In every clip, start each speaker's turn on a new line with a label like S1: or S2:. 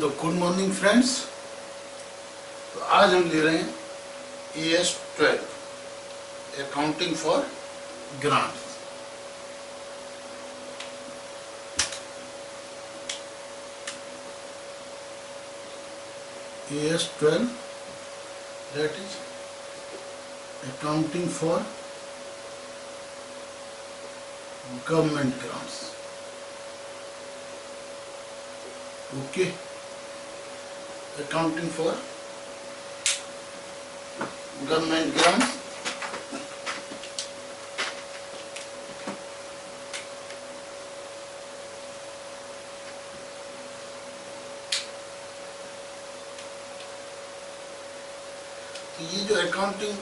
S1: तो good morning friends. तो आज हम ले रहे हैं ES 12 accounting for grants. ES 12 that is accounting for government grants. Okay, accounting for government grants. तो ये जो अकाउंटिंग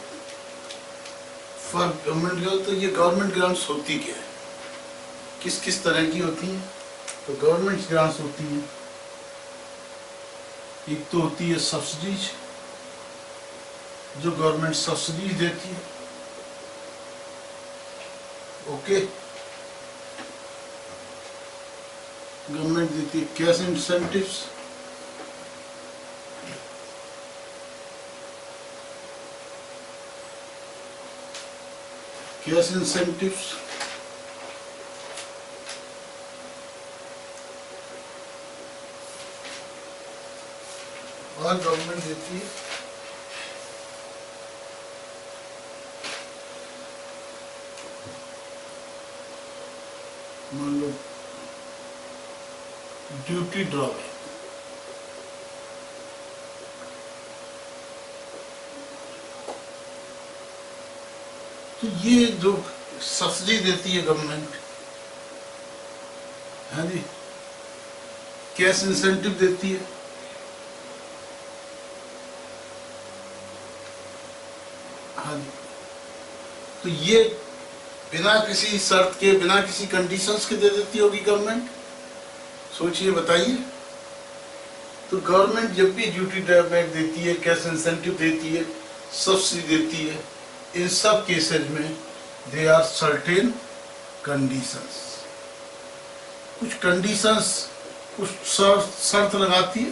S1: फॉर गवर्नमेंट ग्रांट, तो ये गवर्नमेंट ग्रांट्स होती क्या है, किस किस तरह की होती हैं? तो गवर्नमेंट ग्रांट्स होती हैं, एक तो होती है सब्सिडीज, जो गवर्नमेंट सब्सिडीज देती है। ओके, गवर्नमेंट देती है कैश इंसेंटिव्स, कैश इंसेंटिव्स। और गवर्नमेंट देती है मान लो ड्यूटी ड्रॉबैक। तो ये जो सब्सिडी देती है गवर्नमेंट, हाँ जी, कैश इंसेंटिव देती है, हाँ जी, तो ये बिना किसी शर्त के, बिना किसी कंडीशंस के दे देती होगी गवर्नमेंट। सोचिए, बताइए। तो गवर्नमेंट जब भी ड्यूटी ड्रॉबैक देती है, कैश इंसेंटिव देती है, सब्सिडी देती है, इन सब केसेज में दे आर सर्टेन कंडीशंस। कुछ कंडीशंस, कुछ शर्त लगाती है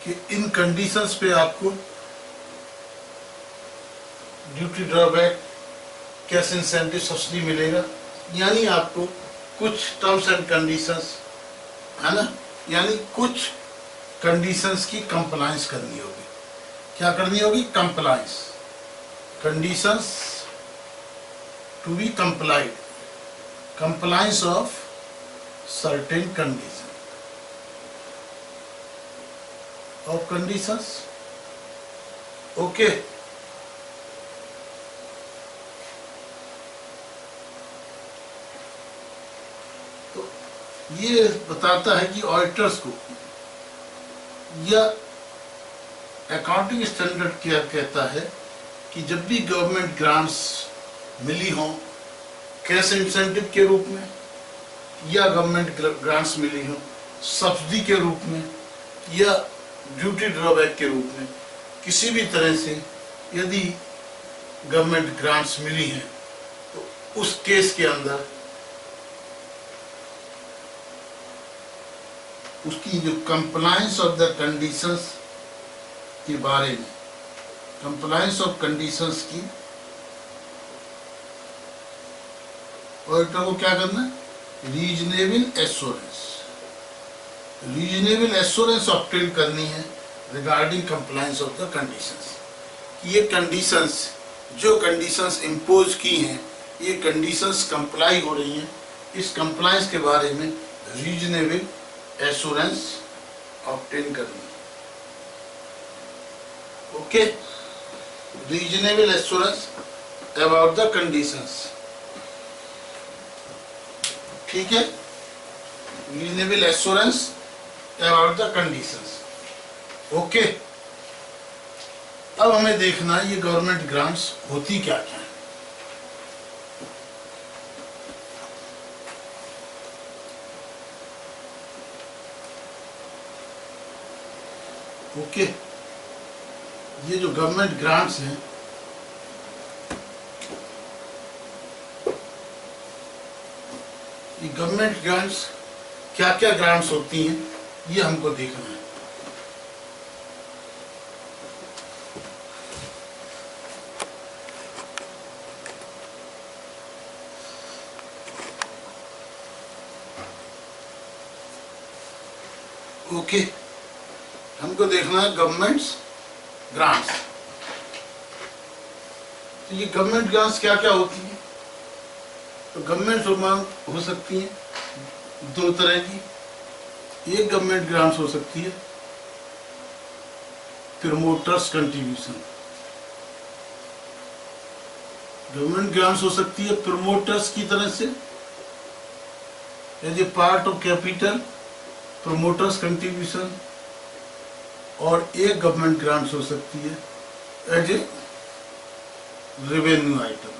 S1: कि इन कंडीशंस पे आपको duty drawback, cash incentive, subsidy मिलेगा। यानी आपको कुछ टर्म्स एंड कंडीशंस, है ना, यानी कुछ कंडीशंस की कंप्लायंस करनी होगी। क्या करनी होगी? Compliance, conditions to be complied, compliance of certain condition of conditions. Okay, ये बताता है कि ऑडिटर्स को, या अकाउंटिंग स्टैंडर्ड क्या कहता है कि जब भी गवर्नमेंट ग्रांट्स मिली हों कैश इंसेंटिव के रूप में, या गवर्नमेंट ग्रांट्स मिली हों सब्सिडी के रूप में, या ड्यूटी ड्रॉबैक के रूप में, किसी भी तरह से यदि गवर्नमेंट ग्रांट्स मिली हैं, तो उस केस के अंदर उसकी जो कंप्लायंस ऑफ द कंडीशंस के बारे में, कंप्लायंस ऑफ कंडीशंस की ऑडिटर को क्या करना है? Reasonable assurance, reasonable assurance obtain करनी है regarding compliance of the conditions. ये कंडीशंस, जो कंडीशंस इम्पोज की हैं, ये कंडीशंस कंप्लाई हो रही हैं, इस कंप्लायंस के बारे में रीजनेबल एश्योरेंस ऑब्टेन करनी। Okay, reasonable assurance about the conditions. ठीक है, reasonable assurance about the conditions. Okay, अब हमें देखना है ये गवर्नमेंट ग्रांट्स होती क्या क्या है। ओके, ये जो गवर्नमेंट ग्रांट्स हैं, ये गवर्नमेंट ग्रांट्स क्या क्या ग्रांट्स होती हैं, ये हमको देखना है। ओके, हमको देखना है गवर्नमेंट्स ग्रांट्स। तो ये गवर्नमेंट ग्रांट्स क्या क्या होती है? तो गवर्नमेंट अमाउंट हो सकती है दो तरह की। एक गवर्नमेंट ग्रांट्स हो सकती है प्रमोटर्स कंट्रीब्यूशन। गवर्नमेंट ग्रांट्स हो सकती है प्रमोटर्स की तरह से as a part of capital promoters contribution, और एक गवर्नमेंट ग्रांट्स हो सकती है as a revenue item.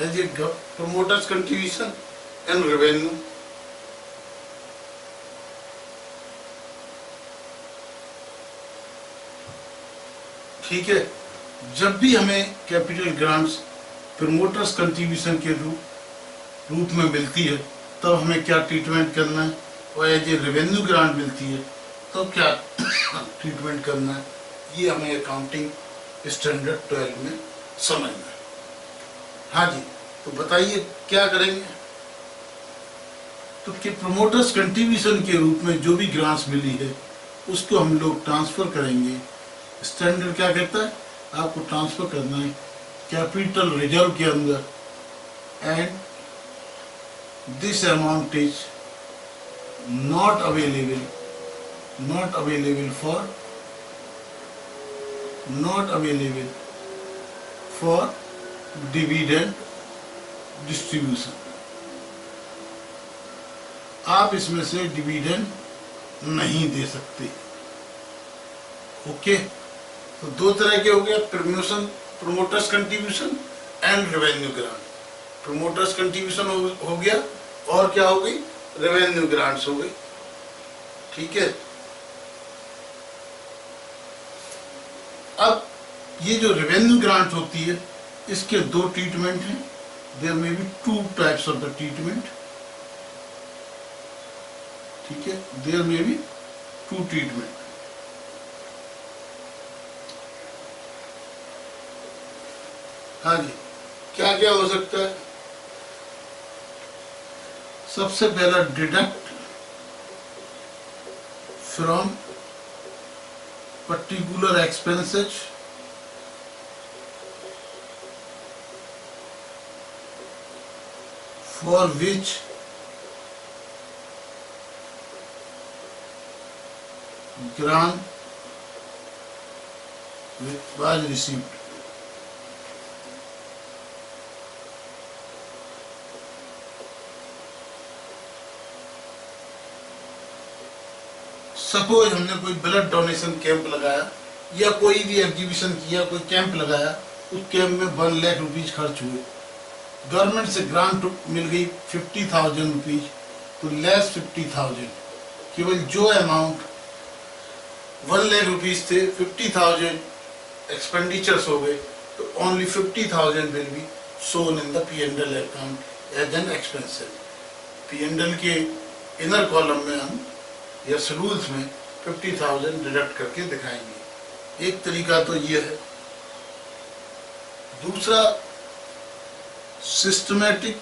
S1: As a promoters contribution and revenue. ठीक है, जब भी हमें कैपिटल ग्रांट्स प्रमोटर्स कंट्रीब्यूशन के रूप में मिलती है तब हमें क्या ट्रीटमेंट करना है, और एज ए रेवेन्यू ग्रांट मिलती है तो क्या ट्रीटमेंट करना है, ये हमें अकाउंटिंग स्टैंडर्ड 12 में समझना है। हाँ जी, तो बताइए क्या करेंगे। तो कि प्रमोटर्स कंट्रीब्यूशन के रूप में जो भी ग्रांट्स मिली है उसको हम लोग ट्रांसफर करेंगे। स्टैंडर्ड क्या कहता है, आपको ट्रांसफर करना है कैपिटल रिजर्व के अंदर, and this amount is not available for dividend distribution. आप इसमें से डिविडेंड नहीं दे सकते। ओके, तो दो तरह के हो गए, promoters contribution and revenue grant. Promoters contribution हो गया, और क्या हो गई, रेवेन्यू ग्रांट्स हो गई। ठीक है, अब ये जो रेवेन्यू ग्रांट होती है इसके दो ट्रीटमेंट हैं। There may be two types of the treatment. ठीक है, there may be two treatment. हाँ जी, क्या क्या हो सकता है। सबसे पहला, deduct from particular expenses for which grant was received। Suppose हमने कोई ब्लड डोनेशन कैंप लगाया या कोई भी एग्जीबिशन किया, कोई कैंप लगाया, उस कैंप में 1 लाख रुपीज खर्च हुए, गवर्नमेंट से ग्रांट मिल गई 50,000 रुपीज, तो लेस 50,000, केवल जो अमाउंट 1 लाख रुपीज थे 50,000 एक्सपेंडिचर्स हो गए, तो only 50,000 will be shown in the P&L account as an expenses. P&L के इनर कॉलम में हम या शेड्यूल्स में 50,000 डिडक्ट करके दिखाएंगे। एक तरीका तो ये है। दूसरा, systematic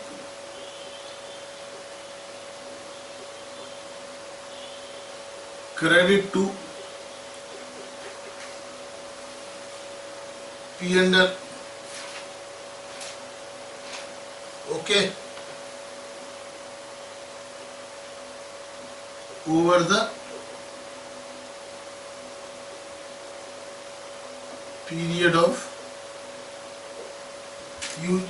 S1: credit to P&L। Okay, over the period of use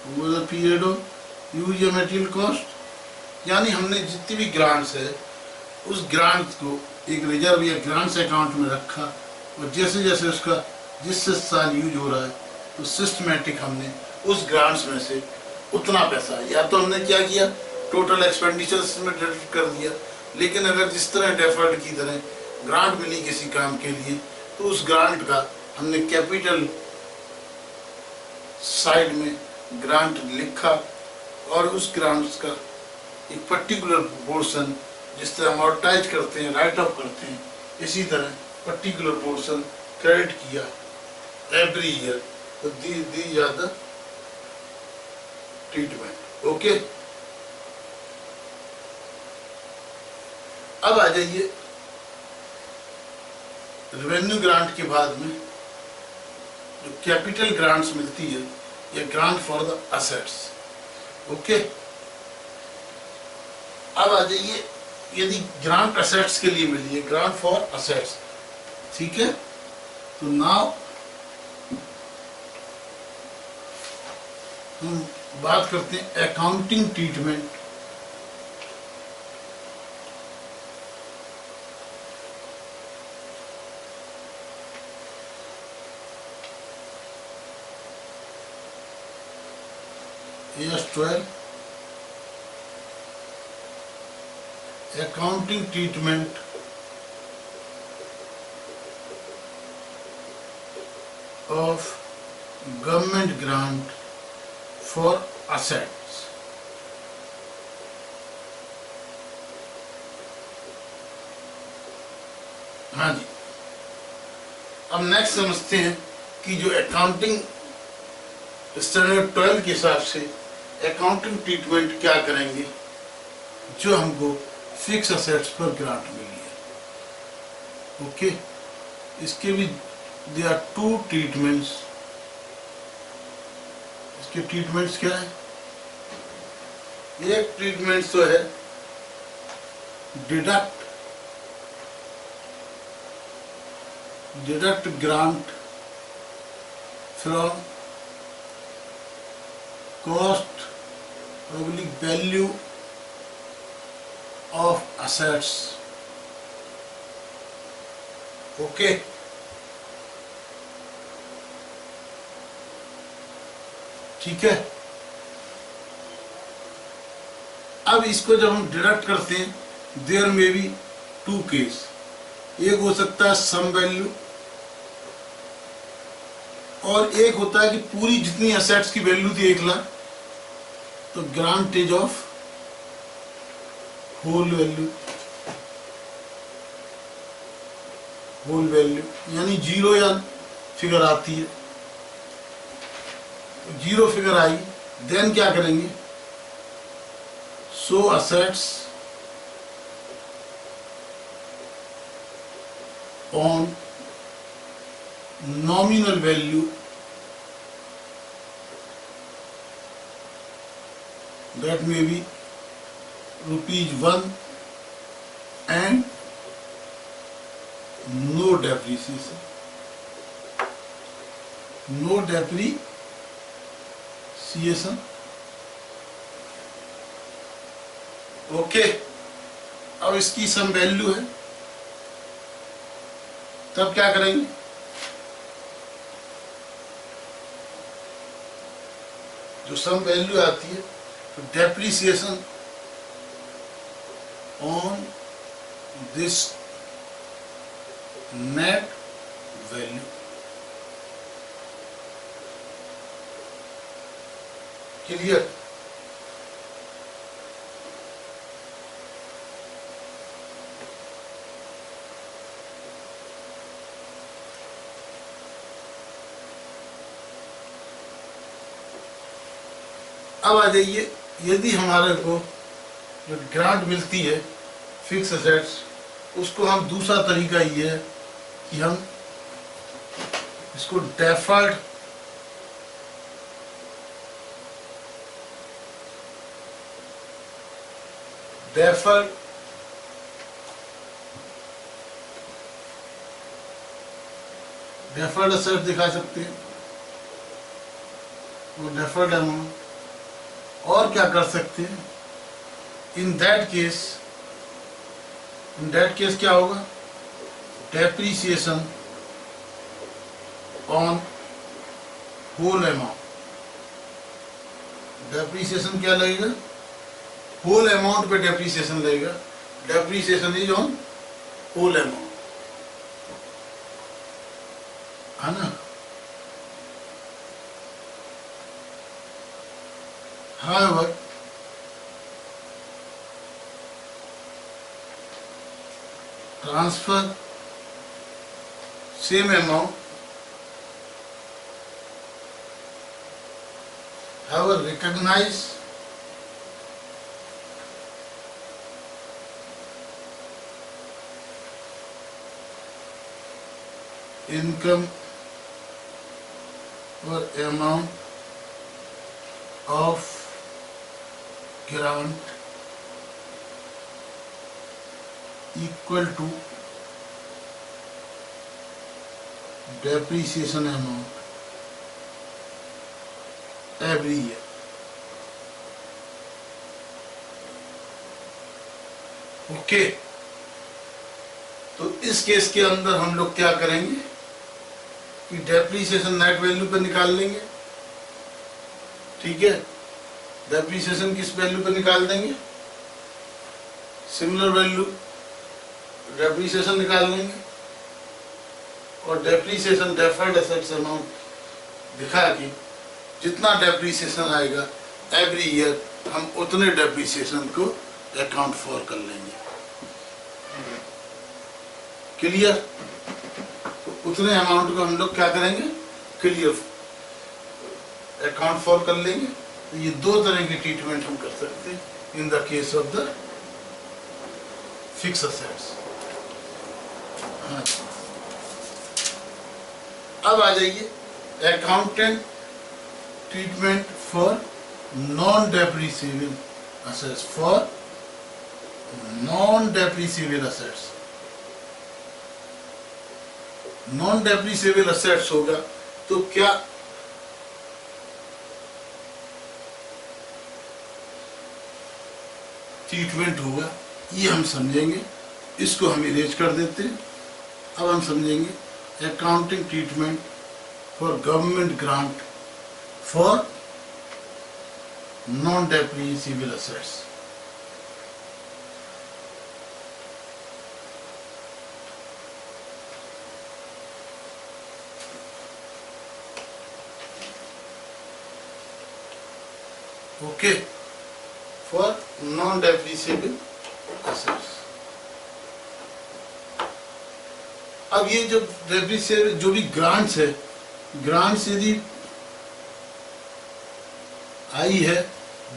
S1: over the period of use या मटेरियल कॉस्ट। यानी हमने जितनी भी ग्रांट्स है उस ग्रांट्स को एक रिजर्व या ग्रांट्स अकाउंट में रखा, और जैसे जैसे उसका जिस साल यूज हो रहा है तो सिस्टमैटिक हमने उस ग्रांट्स में से उतना पैसा, या तो हमने क्या किया, टोटल एक्सपेंडिचर्स में डिडक्ट कर दिया, लेकिन अगर जिस तरह डेफर्ड की तरह ग्रांट मिली किसी काम के लिए तो उस ग्रांट का हमने कैपिटल साइड में ग्रांट लिखा, और उस ग्रांट्स का एक पर्टिकुलर पोर्शन जिस तरह अमोर्टाइज करते हैं, राइट ऑफ करते हैं, इसी तरह पर्टिकुलर पोर्शन क्रेडिट किया एवरी ईयर, तो these are the treatment. Okay, अब आ जाइए रेवेन्यू ग्रांट के बाद में जो कैपिटल ग्रांट्स मिलती है, या grant for the assets. Okay, अब आ जाइए यदि ग्रांट असेट्स के लिए मिली है, ग्रांट फॉर असेट्स, ठीक है, तो नाउ हम बात करते हैं accounting treatment AS12 accounting treatment of government grant for assets। हाँ जी, अब नेक्स्ट समझते हैं कि जो अकाउंटिंग स्टैंडर्ड 12 के हिसाब से अकाउंटिंग ट्रीटमेंट क्या करेंगे जो हमको फिक्स असेट्स पर ग्रांट मिली है। ओके, इसके भी दे आर टू ट्रीटमेंट्स। इसके ट्रीटमेंट्स क्या है? एक ट्रीटमेंट तो है deduct grant from cost oblique value of assets। Okay, ठीक है। अब इसको जब हम डिडक्ट करते हैं, देयर में भी टू केस, एक हो सकता है सम वैल्यू, और एक होता है कि पूरी जितनी असेट्स की वैल्यू थी 1 लाख, तो ग्रांटेज ऑफ होल वैल्यू, यानी जीरो या फिगर आती है, जीरो फिगर आई, देन क्या करेंगे, so assets on nominal value that may be ₹1 and no depreciation, okay. अब इसकी सम वैल्यू है, तब क्या करेंगे, जो सम वैल्यू आती है तो depreciation on this net value. Clear? अब आ जाइए, यदि हमारे को जो ग्रांट मिलती है फिक्स असेट्स, उसको हम दूसरा तरीका ये है कि हम इसको डेफर्ड असेट दिखा सकते हैं, वो डेफर्ड अमाउंट। और क्या कर सकते हैं, इन दैट केस क्या होगा, depreciation on whole amount. Depreciation क्या लगेगा, होल अमाउंट पे डेप्रिसिएशन लगेगा, depreciation is on whole amount, है ना। However, transfer same amount, however recognize income or amount of grant equal to depreciation amount every year. Okay, तो इस case के अंदर हम लोग क्या करेंगे कि डेप्रीसिएशन नेट वैल्यू पर निकाल लेंगे, ठीक है। डेप्रीसिएशन किस वैल्यू पर निकाल देंगे, सिमिलर वैल्यू डेप्रीसिएशन निकाल लेंगे, और डेप्रीसिएशन डेफर्ड एसेट्स अमाउंट दिखा कि जितना डेप्रीसिएशन आएगा एवरी ईयर हम उतने डेप्रीसिएशन को अकाउंट फॉर कर लेंगे। क्लियर, तो उतने अमाउंट को हम लोग क्या करेंगे, क्लियर अकाउंट फॉर कर लेंगे। तो ये दो तरह की ट्रीटमेंट हम कर सकते हैं in the case of the fix assets. हाँ, अब आ जाइए accountant treatment for non depreciable assets, for non-depreciable assets। non-depreciable assets होगा तो क्या ट्रीटमेंट होगा ये हम समझेंगे। इसको हम इरेज कर देते हैं। अब हम समझेंगे accounting treatment for government grant for non-depreciable assets। Okay, for non-depreciable assets। अब ये जो डेप्रीसिएबल जो भी ग्रांट्स है, ग्रांट्स यदि आई है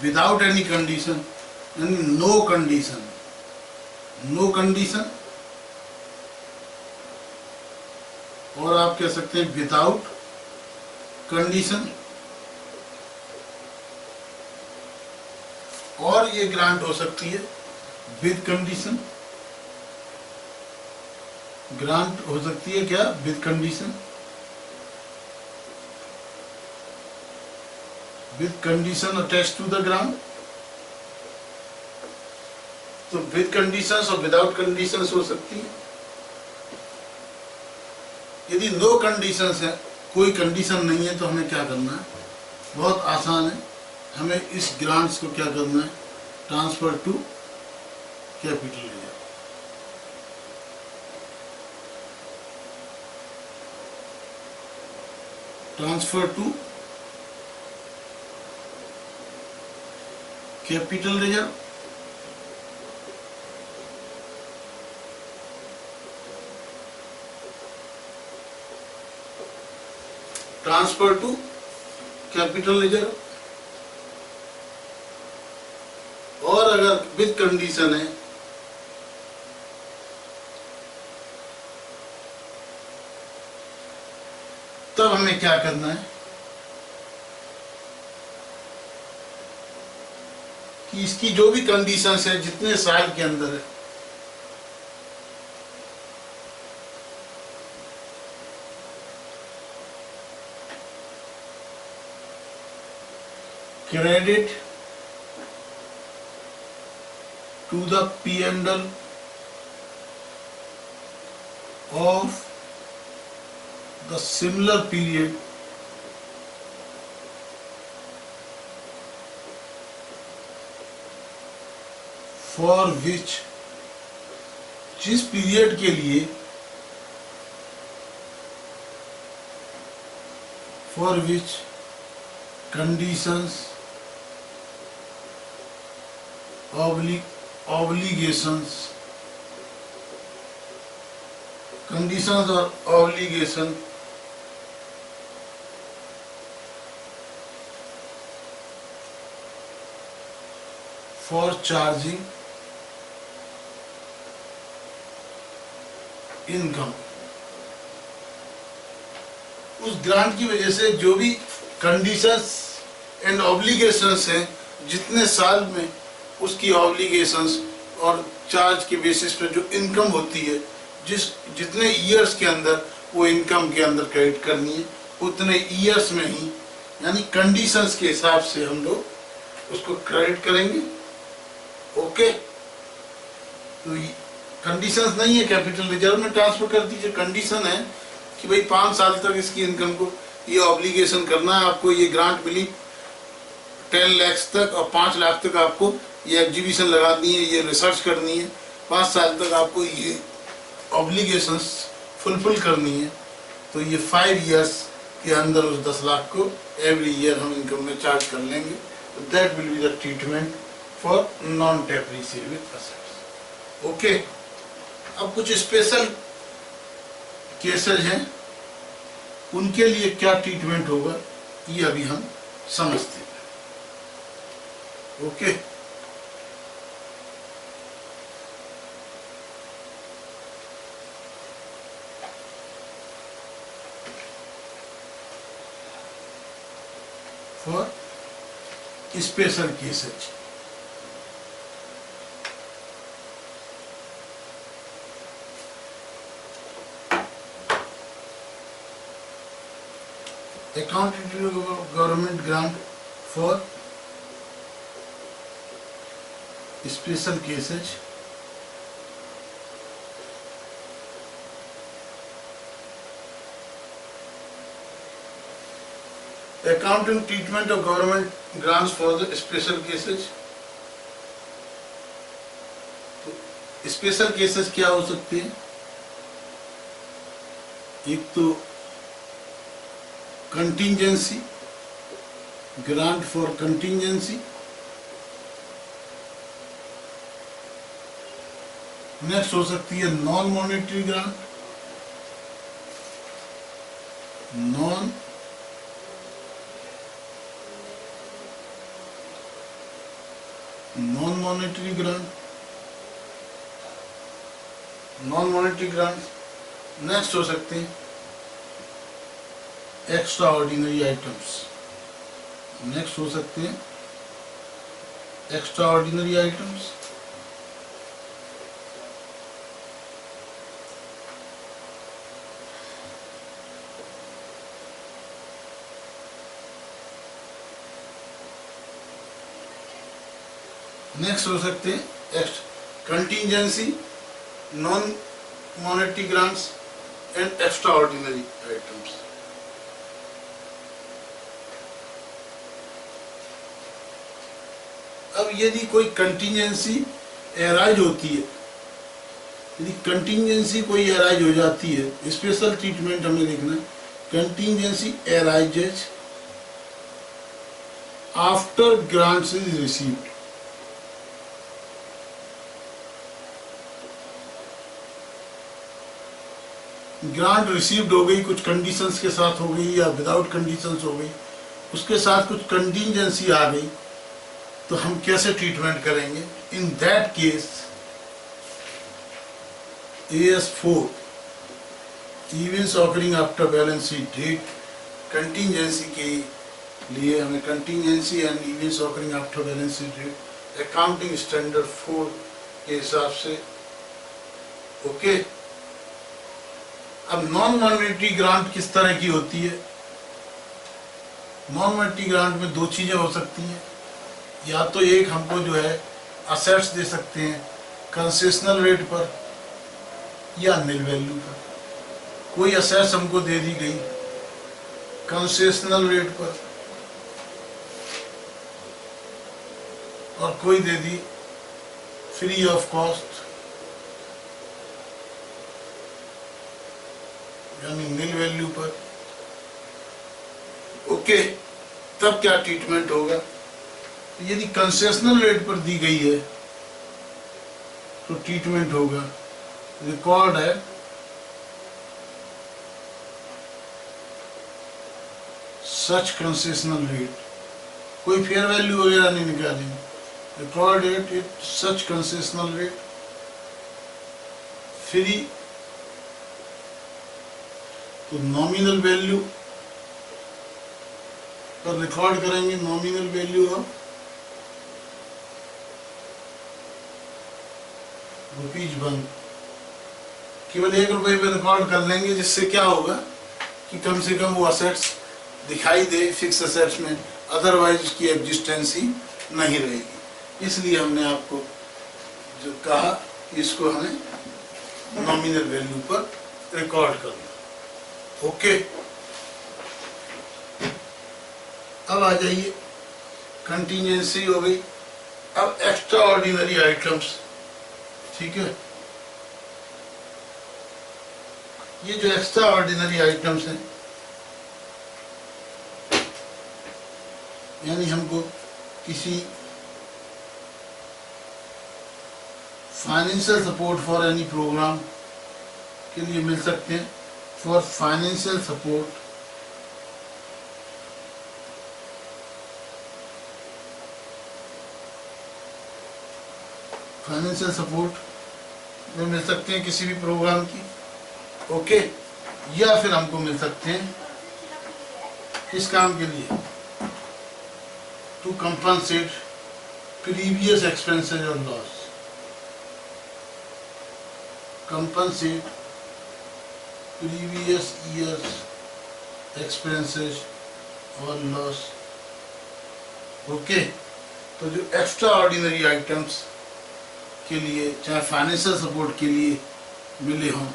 S1: विदाउट एनी कंडीशन, यानी नो कंडीशन, नो कंडीशन, और आप कह सकते हैं विदाउट कंडीशन, और ये ग्रांट हो सकती है विद कंडीशन। ग्रांट हो सकती है क्या, with condition, with condition attached to the grant। तो with conditions और without conditions हो सकती है। यदि no conditions है, कोई कंडीशन नहीं है, तो हमें क्या करना है, बहुत आसान है। हमें इस ग्रांट्स को क्या करना है, transfer to capital reserve. Transfer to capital reserve. Transfer to capital reserve, और अगर विद कंडीशन है तब हमें क्या करना है कि इसकी जो भी कंडीशंस है, जितने साल के अंदर है, credit to the P&L of the similar period for which, जिस पीरियड के लिए, for which conditions, obligations conditions और ऑब्लिगेशन फॉर चार्जिंग इनकम। उस ग्रांट की वजह से जो भी कंडीशंस एंड ऑब्लिगेशंस हैं, जितने साल में उसकी ऑब्लिगेशंस और चार्ज के बेसिस पे जो इनकम होती है, जितने ईयर्स के अंदर वो इनकम के अंदर क्रेडिट करनी है, उतने ईयर्स में ही, यानी कंडीशंस के हिसाब से हम लोग उसको क्रेडिट करेंगे। ओके, तो कंडीशंस नहीं है कैपिटल रिजर्व में ट्रांसफर कर दीजिए। कंडीशन है कि भाई 5 साल तक इसकी इनकम को ये ऑब्लिगेशन करना है, आपको ये ग्रांट मिली 10 लाख तक और 5 लाख तक आपको ये एग्जीबिशन लगानी है, ये रिसर्च करनी है, 5 साल तक आपको ये ऑब्लिगेशंस फुलफिल करनी है। तो ये 5 इयर्स के अंदर उस 10 लाख को एवरी ईयर हम इनकम में चार्ज कर लेंगे। तो that will be the treatment for non depreciable assets. Okay, अब कुछ स्पेशल केसेस हैं, उनके लिए क्या ट्रीटमेंट होगा ये अभी हम समझते हैं। Okay, for special cases accounted to government grant for special cases accounting treatment of government grants for the special cases। तो स्पेशल केसेस क्या हो सकते हैं? एक तो contingency, grant for contingency. Next हो सकती है non monetary grant, non monetary grant, non monetary grant. Next हो सकते हैं एक्स्ट्रा ऑर्डिनरी आइटम्स। नेक्स्ट हो सकते हैं एक्स्ट्रा ऑर्डिनरी आइटम्स। नेक्स्ट हो सकते हैं contingency, non monetary grants and extra ordinary items. अब यदि कोई कंटिंजेंसी एराइज होती है, यदि कंटिंजेंसी कोई एराइज हो जाती है, स्पेशल ट्रीटमेंट हमें देखना है। Contingency arises after grants is received. Grant received हो गई, कुछ कंडीशंस के साथ हो गई या विदाउट कंडीशंस हो गई, उसके साथ कुछ कंटिंजेंसी आ गई, तो हम कैसे ट्रीटमेंट करेंगे? In that case AS4 events occurring after balance sheet date, contingency के लिए हमें contingency and events occurring after balance sheet date accounting standard 4 के हिसाब से। ओके, अब नॉन मॉनेटरी ग्रांट किस तरह की होती है? नॉन मॉनेटरी ग्रांट में 2 चीजें हो सकती हैं। या तो एक हमको जो है असेट्स दे सकते हैं कंसेशनल रेट पर या निल वैल्यू पर। कोई असेट्स हमको दे दी गई कंसेशनल रेट पर और कोई दे दी फ्री ऑफ कॉस्ट यानी निल वैल्यू पर। ओके, तब क्या ट्रीटमेंट होगा? यदि कंसेशनल रेट पर दी गई है तो ट्रीटमेंट होगा, रिकॉर्ड है सच कंसेशनल रेट, कोई फेयर वैल्यू वगैरह नहीं निकालेंगे, record at it such concessional rate. Free तो नॉमिनल वैल्यू पर रिकॉर्ड करेंगे, नॉमिनल वैल्यू ऑफ ₹1, केवल ₹1 पे रिकॉर्ड कर लेंगे, जिससे क्या होगा कि कम से कम वो असेट्स दिखाई दे फिक्स असेट्स में, अदरवाइज उसकी एग्जिस्टेंस ही नहीं रहेगी। इसलिए हमने आपको जो कहा कि इसको हमें नॉमिनल वैल्यू पर रिकॉर्ड करना। ओके, अब आ जाइए, कंटीजेंसी हो गई। अब एक्स्ट्रा ऑर्डिनरी आइटम्स, ठीक है। ये जो एक्स्ट्रा ऑर्डिनरी आइटम्स हैं, यानी हमको किसी financial support for any program के लिए मिल सकते हैं। फॉर फाइनेंशियल सपोर्ट में मिल सकते हैं किसी भी प्रोग्राम की, ओके। या फिर हमको मिल सकते हैं किस काम के लिए, टू कंपनसेट प्रीवियस एक्सपेंसेस और loss, compensate previous years expenses और लॉस, ओके। तो जो एक्स्ट्रा ऑर्डिनरी आइटम्स के लिए, चाहे फाइनेंशियल सपोर्ट के लिए मिले हों,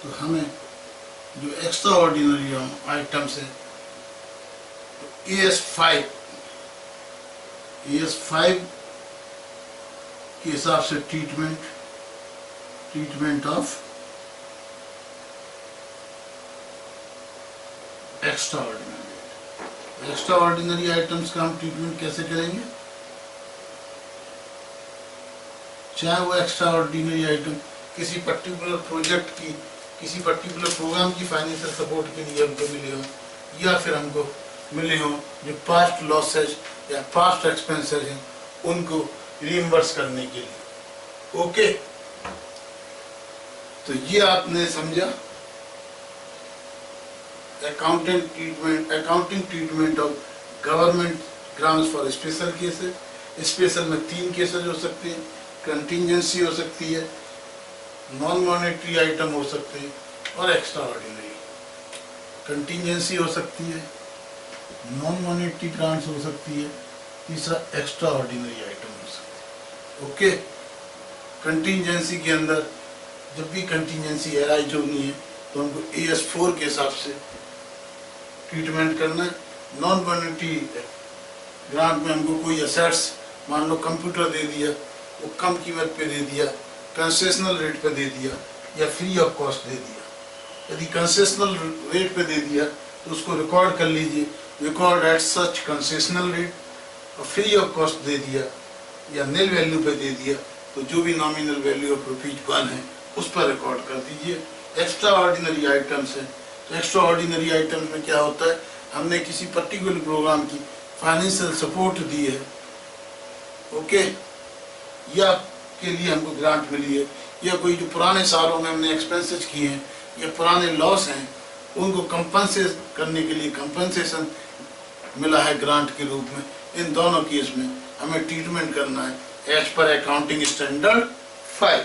S1: तो हमें जो एक्स्ट्रा ऑर्डिनरी आइटम्स है, तो AS5 के हिसाब से treatment of extra ordinary items का हम ट्रीटमेंट कैसे करेंगे, चाहे वो एक्स्ट्रा ऑर्डिनरी आइटम किसी पर्टिकुलर प्रोजेक्ट की, किसी पर्टिकुलर प्रोग्राम की फाइनेंशियल सपोर्ट के लिए हमको मिले हों, या फिर हमको मिले हों जो पास्ट लॉसेज या पास्ट एक्सपेंसेस हैं, उनको रीइंबर्स करने के लिए, ओके। तो ये आपने समझा accounting treatment of government grants for special cases. Special में 3 केसेस हो सकते हैं, कंटीजेंसी हो सकती है, नॉन मॉनेटरी आइटम हो सकते हैं, और एक्स्ट्रा ऑर्डिनरी। कंटीजेंसी हो सकती है, नॉन मॉनेटरी ग्रांट्स हो सकती है, तीसरा एक्स्ट्रा ऑर्डिनरी आइटम हो सकती है, ओके। कंटीजेंसी के अंदर जब भी कंटीजेंसी अराइज होनी है तो हमको AS4 के हिसाब से ट्रीटमेंट करना है। नॉन मॉनेटरी ग्रांट में हमको कोई असेट्स, मान लो कंप्यूटर दे दिया, वो कम कीमत पे दे दिया, कंसेशनल रेट पे दे दिया, या फ्री ऑफ कॉस्ट दे दिया। यदि कंसेशनल रेट पे दे दिया तो उसको रिकॉर्ड कर लीजिए, record at such concessional rate. और फ्री ऑफ कॉस्ट दे दिया या नील वैल्यू पे दे दिया तो जो भी नॉमिनल वैल्यू ऑफ ₹1 है उस पर रिकॉर्ड कर दीजिए। एक्स्ट्रा ऑर्डिनरी आइटम्स है, तो एक्स्ट्रा ऑर्डिनरी आइटम्स में क्या होता है, हमने किसी पर्टिकुलर प्रोग्राम की फाइनेंशियल सपोर्ट दी है, ओके, या के लिए हमको ग्रांट मिली है, या कोई जो पुराने सालों में हमने एक्सपेंसेस किए हैं या पुराने लॉस हैं उनको कंपनसेट करने के लिए कंपनसेशन मिला है ग्रांट के रूप में। इन दोनों केस में हमें ट्रीटमेंट करना है as per accounting standard 5,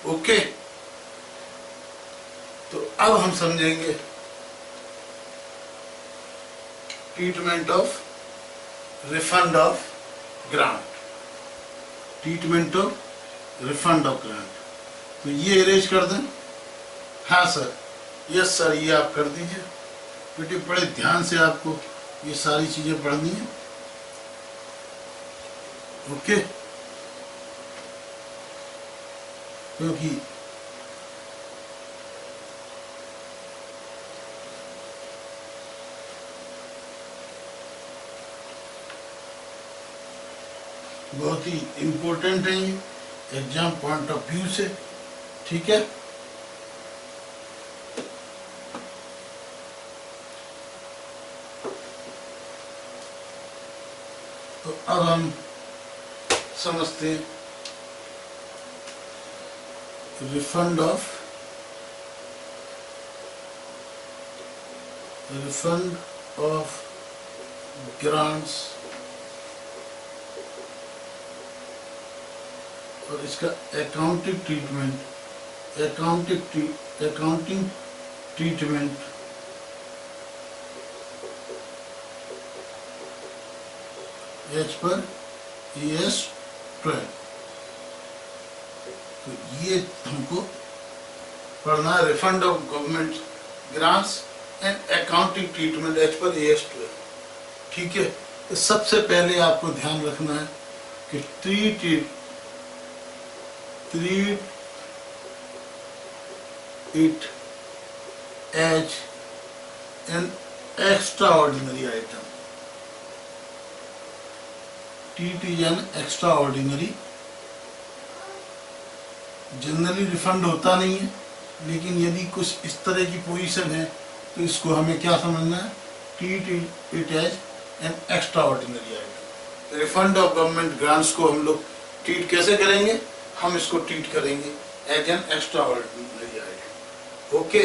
S1: okay. तो अब हम समझेंगे treatment of refund of grant, treatment of refund of grant. तो ये अरेंज कर दें, हाँ सर, यस सर, ये आप कर दीजिए। बेटे बड़े ध्यान से आपको ये सारी चीजें पढ़नी है, ओके। क्योंकि बहुत ही इम्पोर्टेंट है ये एग्जाम पॉइंट ऑफ व्यू से, ठीक है। तो अब हम समझते हैं refund of grants और इसका accounting treatment as per ES 12। तो ये हमको पढ़ना है, refund of government grants and accounting treatment as per ES 12। ठीक है, तो सबसे पहले आपको ध्यान रखना है कि treat it as an extraordinary item. Treat is an extraordinary. Generally refund होता नहीं है, लेकिन यदि कुछ इस तरह की पोजीशन है तो इसको हमें क्या समझना है, treat it as an extraordinary item. Refund of government grants को हम लोग ट्रीट कैसे करेंगे, हम इसको ट्रीट करेंगे as an extraordinary item. Okay,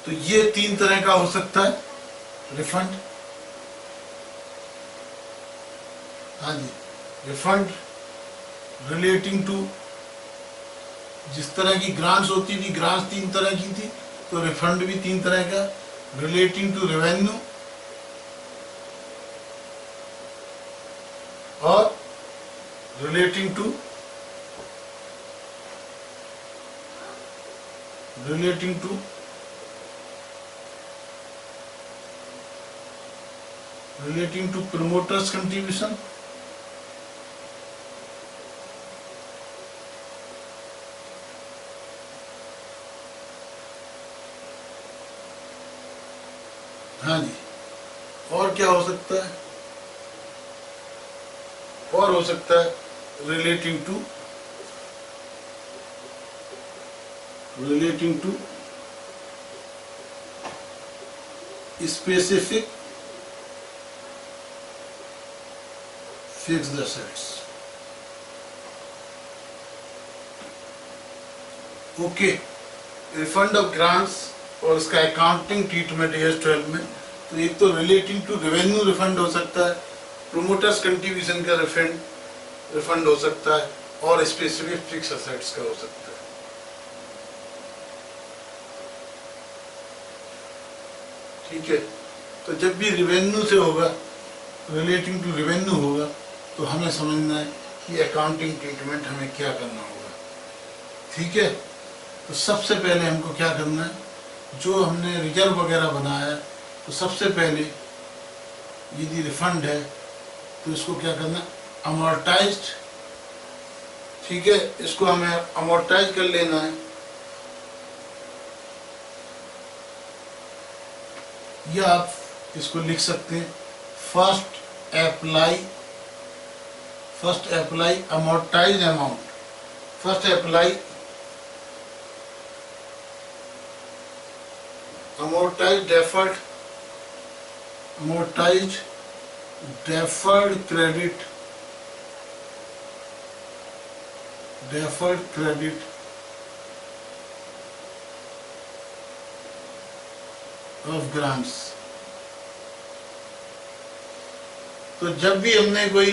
S1: तो ये 3 तरह का हो सकता है रिफंड। हाँ जी, रिफंड रिलेटिंग टू, जिस तरह की ग्रांट्स होती थी, ग्रांट्स 3 तरह की थी, तो रिफंड भी 3 तरह का, रिलेटिंग टू रेवेन्यू और रिलेटिंग टू प्रमोटर्स कंट्रीब्यूशन। हाँ जी, और क्या हो सकता है, और हो सकता है relating to specific fixed assets. Okay, refund of grants और उसका अकाउंटिंग ट्रीटमेंट ES 12 में, तो एक तो रिलेटिंग टू रेवेन्यू रिफंड हो सकता है, प्रोमोटर्स कंट्रीब्यूशन का रिफंड हो सकता है, और स्पेसिफिक फिक्स एसेट्स का हो सकता है। ठीक है, तो जब भी रेवेन्यू से होगा, रिलेटिंग टू रेवेन्यू होगा, तो हमें समझना है कि अकाउंटिंग ट्रीटमेंट हमें क्या करना होगा। ठीक है, तो सबसे पहले हमको क्या करना है, जो हमने रिजर्व वगैरह बनाया है, तो सबसे पहले यदि रिफंड है तो इसको क्या करना है, अमोर्टाइज्ड। ठीक है, इसको हमें अमोर्टाइज कर लेना है, या आप इसको लिख सकते हैं first apply amortise amount. First apply amortized deferred credit of grants। तो जब भी हमने कोई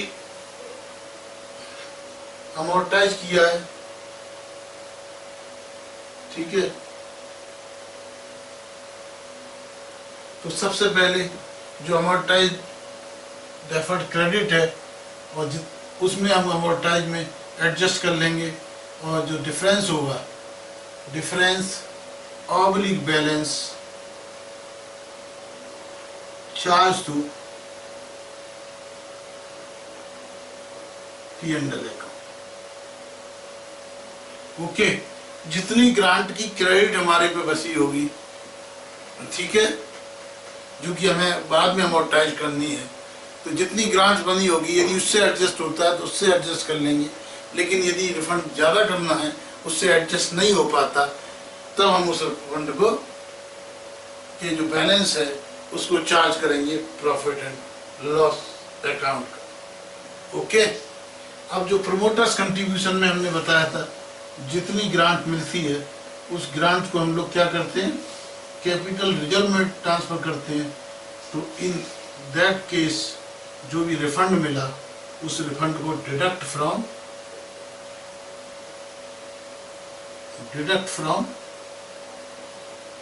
S1: अमोर्टाइज किया है, ठीक है, तो सबसे पहले जो अमोर्टाइज डेफर्ड क्रेडिट है, और उसमें हम अमोर्टाइज में एडजस्ट कर लेंगे, और जो डिफरेंस होगा, difference oblique balance charge to P&L account. Okay, जितनी ग्रांट की क्रेडिट हमारे पे बची होगी, ठीक है, जो कि हमें बाद में अमोर्टाइज करनी है, तो जितनी ग्रांट्स बनी होगी, यदि उससे एडजस्ट होता है तो उससे एडजस्ट कर लेंगे, लेकिन यदि रिफंड ज़्यादा करना है, उससे एडजस्ट नहीं हो पाता, तब हम उस रिफंड को के जो बैलेंस है उसको चार्ज करेंगे प्रॉफिट एंड लॉस अकाउंट का। ओके, अब जो प्रोमोटर्स कंट्रीब्यूशन में हमने बताया था, जितनी ग्रांट मिलती है उस ग्रांट को हम लोग क्या करते हैं, कैपिटल रिजर्व में ट्रांसफर करते हैं। तो इन दैट केस जो भी रिफंड मिला उस रिफंड को deduct from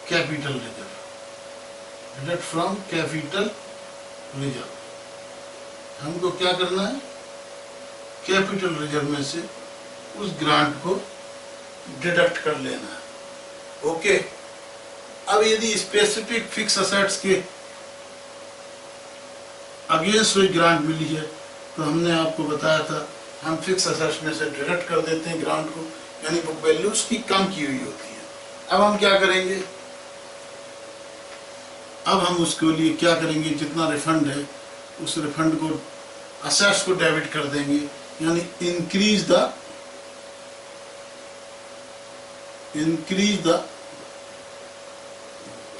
S1: capital reserve, deduct from capital reserve. हमको क्या करना है, कैपिटल रिजर्व में से उस ग्रांट को डिडक्ट कर लेना है। ओके, अब यदि स्पेसिफिक फिक्स असेट्स के अगेंस्ट कोई ग्रांट मिली है तो हमने आपको बताया था हम फिक्स असेट्स में से डिडक्ट कर देते हैं ग्रांट को, यानी बुक वैल्यू उसकी कम की हुई होती है। अब हम क्या करेंगे, अब हम उसके लिए क्या करेंगे, जितना रिफंड है उस रिफंड को असेट्स को डेबिट कर देंगे, यानी increase the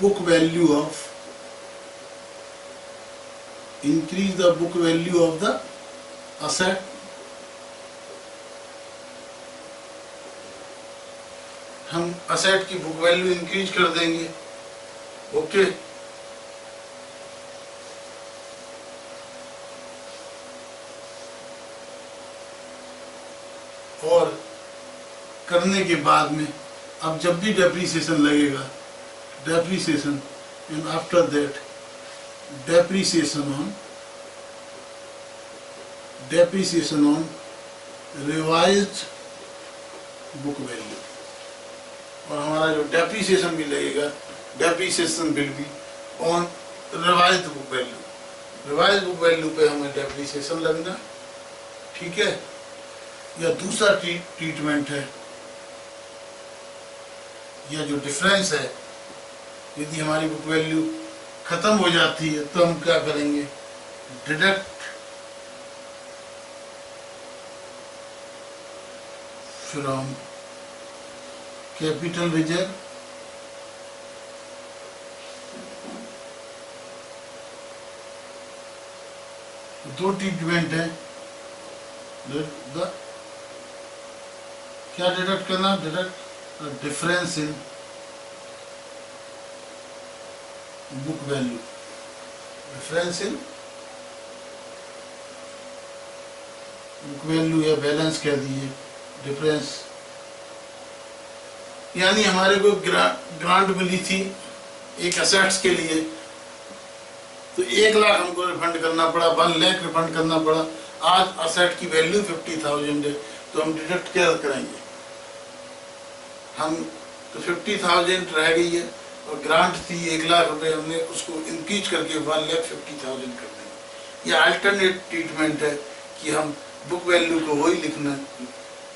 S1: book value of the asset हम असेट की बुक वैल्यू इंक्रीज कर देंगे। ओके, और करने के बाद में अब जब भी डेप्रीसिएशन लगेगा, depreciation and after that depreciation on revised book value, और हमारा जो डेप्रीसिएशन भी लगेगा, depreciation will be on revised book value. Revised book value पे हमें डेप्रीसिएशन लगना, ठीक है। या दूसरा ट्रीटमेंट है, या जो डिफरेंस है, यदि हमारी बुक वैल्यू खत्म हो जाती है तो हम क्या करेंगे, डिडक्ट फ्रॉम कैपिटल रिजर्व दो ट्रीटमेंट है। क्या डिडक्ट करना, deduct difference in book value, difference in book value या बैलेंस कह दिए, डिफरेंस, यानी हमारे को ग्रांट मिली थी एक असेट्स के लिए तो 1 लाख हमको रिफंड करना पड़ा, 1 लाख रिफंड करना पड़ा। आज असेट की वैल्यू 50,000 है तो हम डिडक्ट क्या करेंगे, हम तो 50,000 रह गई है और ग्रांट थी 1 लाख रुपए, हमने उसको इंक्रीज करके 1,50,000 कर देंगे। यह अल्टरनेट ट्रीटमेंट है कि हम बुक वैल्यू को वही लिखना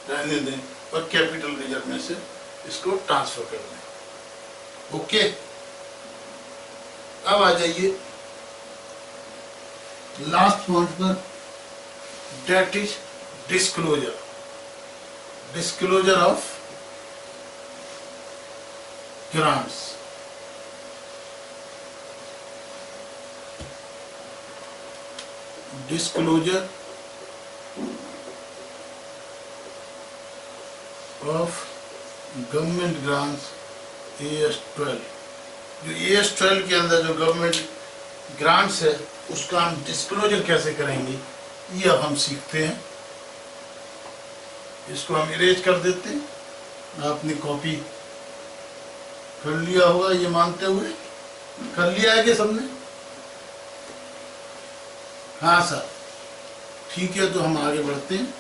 S1: रहने दें और कैपिटल रिजर्व में से इसको ट्रांसफर कर दें। ओके, अब आ जाइए लास्ट पॉइंट पर, that is disclosure, disclosure of grants. Disclosure of government grants AS12। जो AS12 के अंदर जो गवर्नमेंट ग्रांट्स है उसका हम डिस्क्लोजर कैसे करेंगे ये अब हम सीखते हैं। इसको हम इरेज कर देते हैं। आपने कॉपी कर लिया होगा ये मानते हुए, कर लिया है कि सबने? हाँ सर, ठीक है, तो हम आगे बढ़ते हैं।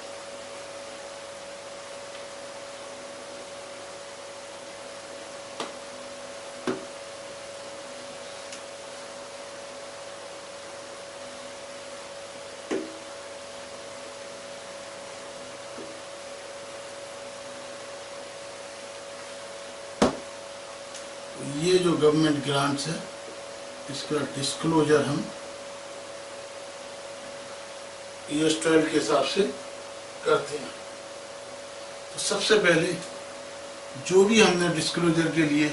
S1: ये जो गवर्नमेंट ग्रांट्स है इसका डिस्क्लोजर हम AS12 के हिसाब से करते हैं। तो सबसे पहले जो भी हमने डिस्क्लोजर के लिए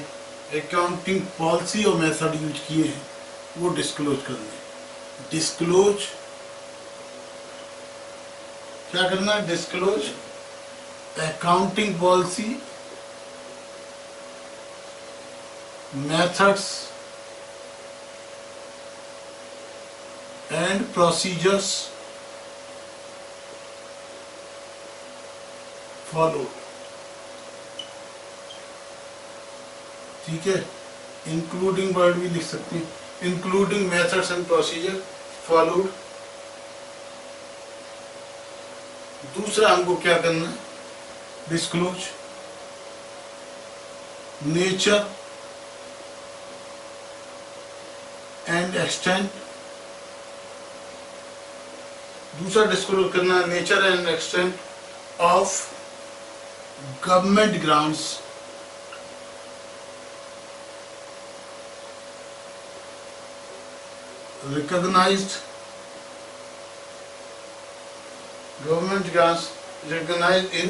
S1: अकाउंटिंग पॉलिसी और मेथड यूज किए हैं वो डिस्क्लोज करने। डिस्क्लोज क्या करना है? Disclose accounting policy, methods and procedures follow. ठीक है, इंक्लूडिंग वर्ड भी लिख सकते हैं, including methods and procedure followed. दूसरा हमको क्या करना है? Disclose nature and extent. दूसरा डिस्क्लोज करना है nature and extent of government grants recognized, government grants recognized in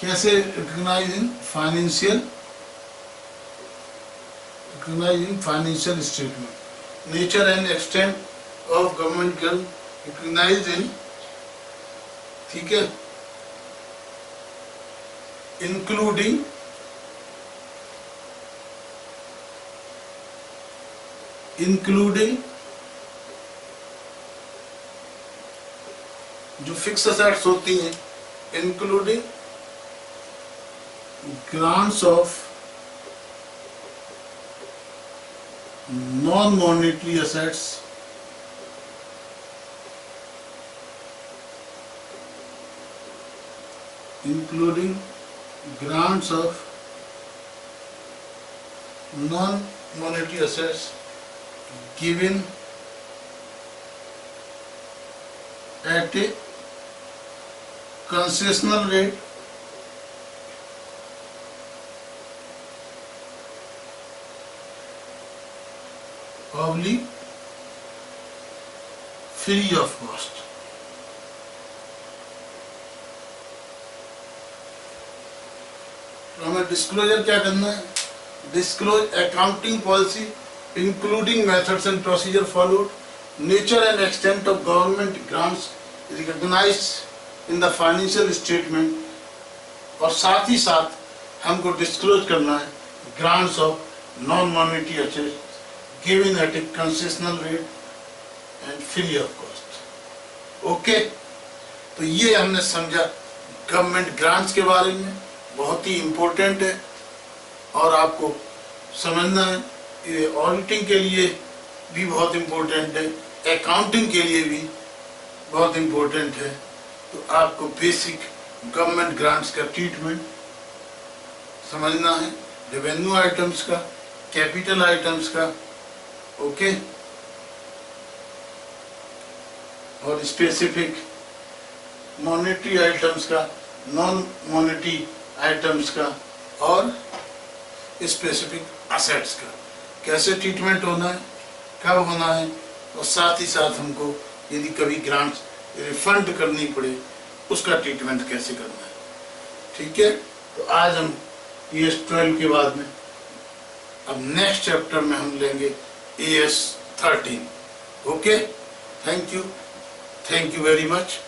S1: कैसे recognize in financial, recognize in financial statement, nature and extent of government grant recognized in, ठीक है, including जो fix assets होती हैं, including grants of non monetary assets, including grants of non-monetary assets given at a concessional rate oblique free of cost। तो हमें disclosure क्या करना है? Disclose accounting policy including methods and procedure followed, nature and extent of government grants recognised in the financial statement, और साथ ही साथ हमको डिस्क्लोज करना है grants of non monetary assets given at a concessional rate and free of cost. Okay, तो ये हमने समझा गवर्नमेंट ग्रांट्स के बारे में, बहुत ही इम्पोर्टेंट है और आपको समझना है। ये ऑडिटिंग के लिए भी बहुत इम्पोर्टेंट है, अकाउंटिंग के लिए भी बहुत इम्पोर्टेंट है। तो आपको बेसिक गवर्नमेंट ग्रांट्स का ट्रीटमेंट समझना है, रेवेन्यू आइटम्स का, कैपिटल आइटम्स का, ओके, और स्पेसिफिक मॉनेटरी आइटम्स का, नॉन मॉनेटरी आइटम्स का, और स्पेसिफिक असेट्स का कैसे ट्रीटमेंट होना है, कब होना है, और साथ ही साथ हमको यदि कभी ग्रांट्स रिफंड करनी पड़े उसका ट्रीटमेंट कैसे करना है। ठीक है, तो आज हम ES 12 के बाद में अब नेक्स्ट चैप्टर में हम लेंगे AS 13। Okay, thank you very much.